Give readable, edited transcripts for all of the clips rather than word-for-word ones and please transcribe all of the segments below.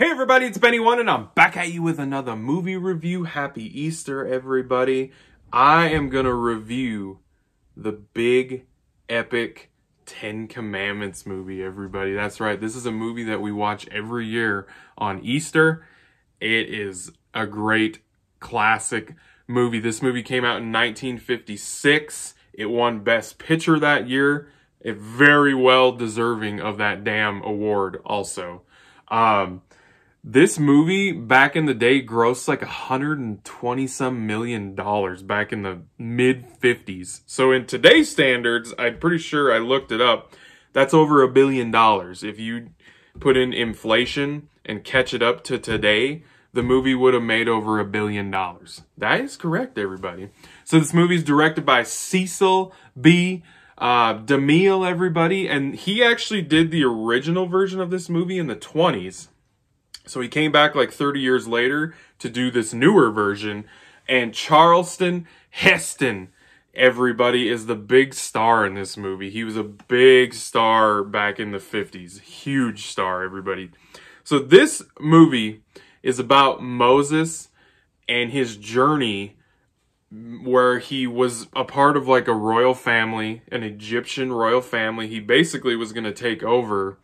Hey everybody, it's Benny One and I'm back at you with another movie review. Happy Easter, everybody. I am gonna review the big, epic Ten Commandments movie, everybody. That's right, this is a movie that we watch every year on Easter. It is a great classic movie. This movie came out in 1956. It won Best Picture that year. It very well deserving of that damn award also. This movie back in the day grossed like $120-some million back in the mid 50s. So in today's standards, I'm pretty sure I looked it up. That's over $1 billion. If you put in inflation and catch it up to today, the movie would have made over $1 billion. That is correct, everybody. So this movie is directed by Cecil B. DeMille, everybody. And he actually did the original version of this movie in the 20s. So he came back like 30 years later to do this newer version. And Charlton Heston, everybody, is the big star in this movie. He was a big star back in the 50s. Huge star, everybody. So this movie is about Moses and his journey where he was a part of like a royal family, an Egyptian royal family. He basically was going to take over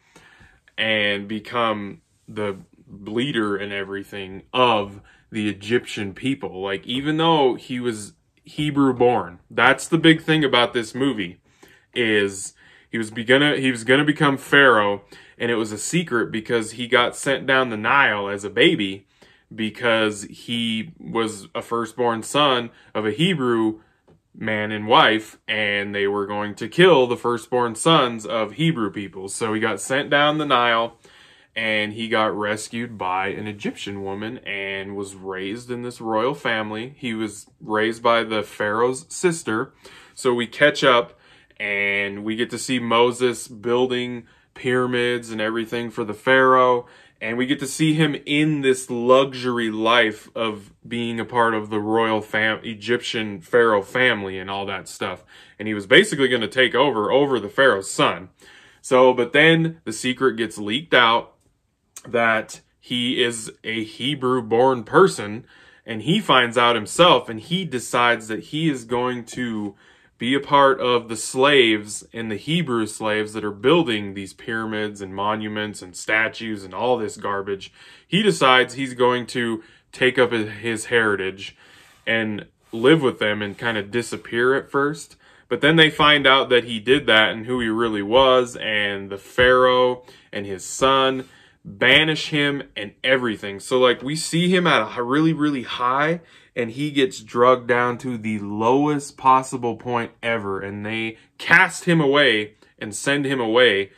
and become the leader and everything of the Egyptian people. Like, even though he was Hebrew born, that's the big thing about this movie, is he was gonna become Pharaoh, and it was a secret because he got sent down the Nile as a baby because he was a firstborn son of a Hebrew man and wife, and they were going to kill the firstborn sons of Hebrew people. So he got sent down the Nile, and he got rescued by an Egyptian woman and was raised in this royal family. He was raised by the Pharaoh's sister. So we catch up and we get to see Moses building pyramids and everything for the Pharaoh. And we get to see him in this luxury life of being a part of the royal Egyptian Pharaoh family and all that stuff. And he was basically going to take over the Pharaoh's son. So, but then the secret gets leaked out that he is a Hebrew-born person, and he finds out himself, and he decides that he is going to be a part of the slaves and the Hebrew slaves that are building these pyramids and monuments and statues and all this garbage. He decides he's going to take up his heritage and live with them and kind of disappear at first. But then they find out that he did that and who he really was, and the Pharaoh and his son banish him and everything. So like, we see him at a really, really high, and he gets drugged down to the lowest possible point ever, and they cast him away and send him away,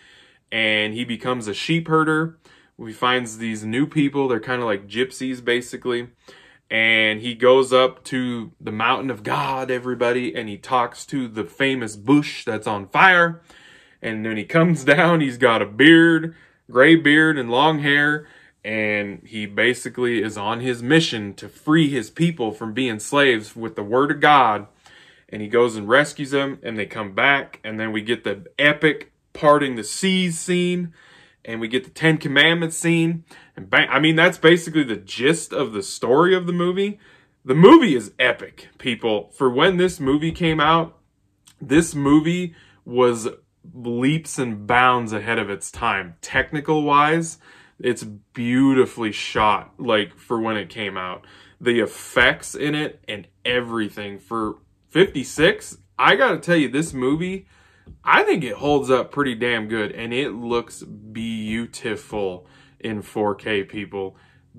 and he becomes a sheep herder. We finds these new people. They're kind of like gypsies basically, and he goes up to the mountain of God, everybody, and he talks to the famous bush that's on fire. And when he comes down, he's got a beard, gray beard and long hair, and he basically is on his mission to free his people from being slaves with the word of God. And he goes and rescues them, and they come back, and then we get the epic parting the seas scene, and we get the Ten Commandments scene, and bang, I mean, that's basically the gist of the story of the movie. The movie is epic, people. For when this movie came out, this movie was leaps and bounds ahead of its time. Technical wise, it's beautifully shot, like, for when it came out. The effects in it and everything. For 56, I gotta tell you, this movie, I think it holds up pretty damn good, and it looks beautiful in 4K, people.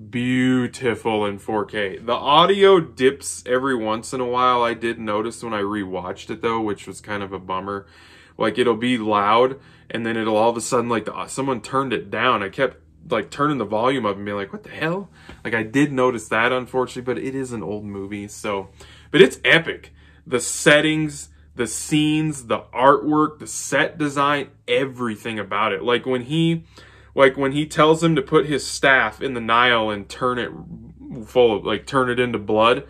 Beautiful in 4K. The audio dips every once in a while. I did notice when I rewatched it though, which was kind of a bummer. Like, it'll be loud, and then it'll all of a sudden, like, someone turned it down. I kept, like, turning the volume up and being like, what the hell? Like, I did notice that, unfortunately, but it is an old movie, so. But it's epic. The settings, the scenes, the artwork, the set design, everything about it. Like, when he tells him to put his staff in the Nile and turn it full of, like, turn it into blood,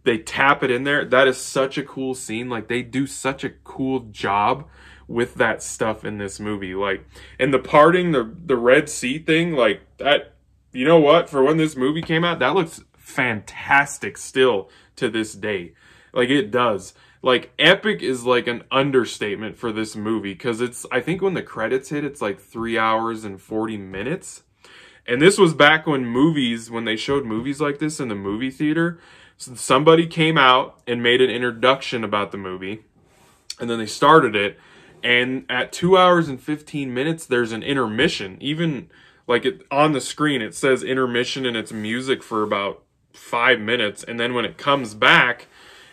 they tap it in there. That is such a cool scene. Like, they do such a cool job with that stuff in this movie. Like, and the parting, the Red Sea thing, like, that you know what? For when this movie came out, that looks fantastic still to this day. Like, it does. Like, epic is like an understatement for this movie, because it's, I think when the credits hit, it's like 3 hours and 40 minutes. And this was back when when they showed movies like this in the movie theater, so somebody came out and made an introduction about the movie, and then they started it, and at 2 hours and 15 minutes, there's an intermission. Even, like, on the screen, it says intermission, and it's music for about 5 minutes, and then when it comes back,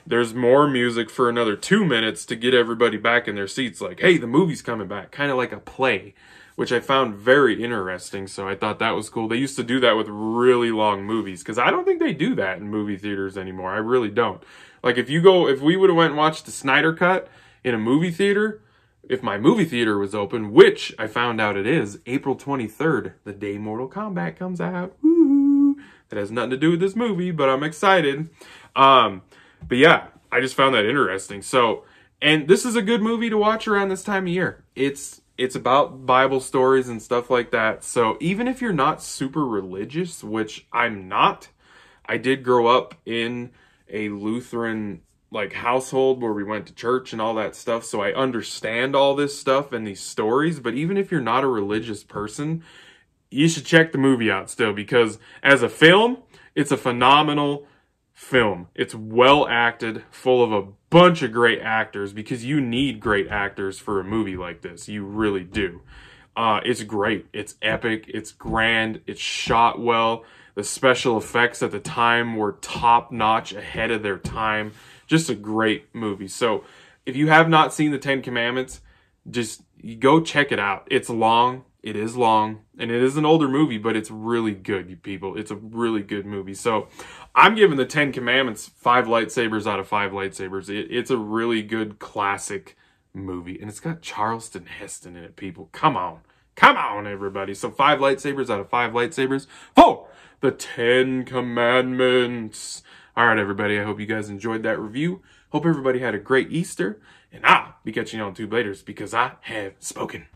there's more music for another 2 minutes to get everybody back in their seats, like, hey, the movie's coming back, kind of like a play, which I found very interesting, so I thought that was cool. They used to do that with really long movies, because I don't think they do that in movie theaters anymore. I really don't. Like, if we would have went and watched the Snyder Cut in a movie theater, if my movie theater was open, which I found out it is, April 23rd, the day Mortal Kombat comes out. Woo! That has nothing to do with this movie, but I'm excited. But yeah, I just found that interesting. So, and this is a good movie to watch around this time of year. It's about Bible stories and stuff like that. So even if you're not super religious, which I'm not, I did grow up in a Lutheran like household where we went to church and all that stuff. So I understand all this stuff and these stories. But even if you're not a religious person, you should check the movie out still, because as a film, it's a phenomenal film. It's well acted, full of a bunch of great actors, because you need great actors for a movie like this. You really do. It's great. It's epic. It's grand. It's shot well. The special effects at the time were top notch, ahead of their time. Just a great movie. So if you have not seen the Ten Commandments, just go check it out. It's long. It is long, and it is an older movie, but it's really good, you people. It's a really good movie. So I'm giving the Ten Commandments 5 lightsabers out of 5 lightsabers. It's a really good classic movie, and it's got Charleston Heston in it, people. Come on. Come on, everybody. So 5 lightsabers out of 5 lightsabers for the Ten Commandments. All right, everybody. I hope you guys enjoyed that review. Hope everybody had a great Easter, and I'll be catching you on Tube Laters, because I have spoken.